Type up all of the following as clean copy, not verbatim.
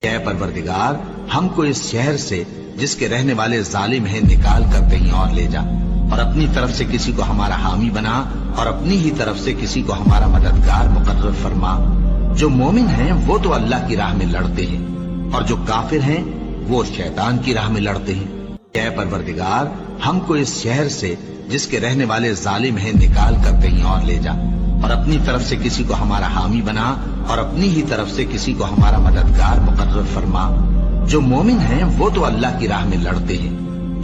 اے پروردگار ہم کو اس شہر سے جس کے رہنے والے ظالم ہیں نکال کر کہیں اور لے جا، اور اپنی طرف سے کسی کو ہمارا حامی بنا، اور اپنی ہی طرف سے کسی کو ہمارا مددگار مقرر فرما۔ جو مومن ہیں وہ تو اللہ کی راہ میں لڑتے ہیں، اور جو کافر ہیں وہ شیطان کی راہ میں لڑتے ہیں۔ اے پروردگار ہم کو اس شہر سے جس کے رہنے والے ظالم ہیں نکال کر کہیں اور لے جا، اور اپنی طرف سے کسی کو ہمارا حامی بنا، اور اپنی ہی طرف سے کسی کو ہمارا مددگار مقرر فرما۔ جو مومن ہیں وہ تو اللہ کی راہ میں لڑتے ہیں،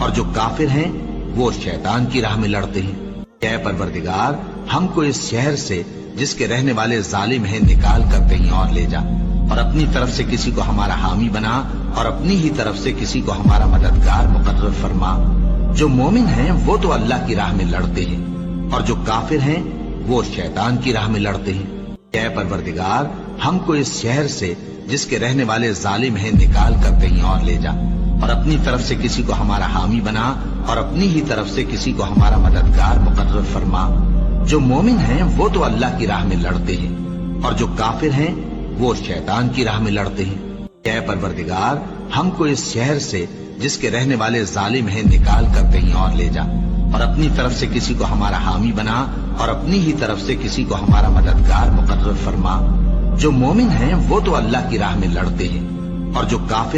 اور جو کافر ہیں وہ شیطان کی راہ میں لڑتے ہیں۔ اے پروردگار ہم کو اس شہر سے جس کے رہنے والے ظالم ہیں نکال کر کہیں اور لے جا، اور اپنی طرف سے کسی کو ہمارا حامی بنا، اور اپنی ہی طرف سے کسی کو ہمارا مددگار مقرر فرما۔ جو مومن ہیں وہ تو اللہ کی راہ میں لڑتے ہیں، اور جو کافر ہیں وہ شیطان کی راہ میں لڑتے ہیں۔ اے پروردگار ہم کو اس شہر سے جس کے رہنے والے ظالم ہیں نکال کر کہیں اور لے جا، اور اپنی طرف سے کسی کو ہمارا حامی بنا، اور اپنی ہی طرف سے کسی کو ہمارا مددگار مقرر فرما۔ جو مومن ہیں وہ تو اللہ کی راہ میں لڑتے ہیں، اور جو کافر ہیں وہ شیطان کی راہ میں لڑتے ہیں۔ اے پروردگار ہم کو اس شہر سے جس کے رہنے والے ظالم ہیں نکال کر کہیں اور لے جا، اور اپنی طرف سے کسی کو ہمارا حامی بنا، اور اپنی ہی طرف سے کسی کو ہمارا مددگار مقرر فرما۔ جو مومن ہیں وہ تو اللہ کی راہ میں لڑتے ہیں، اور جو کافر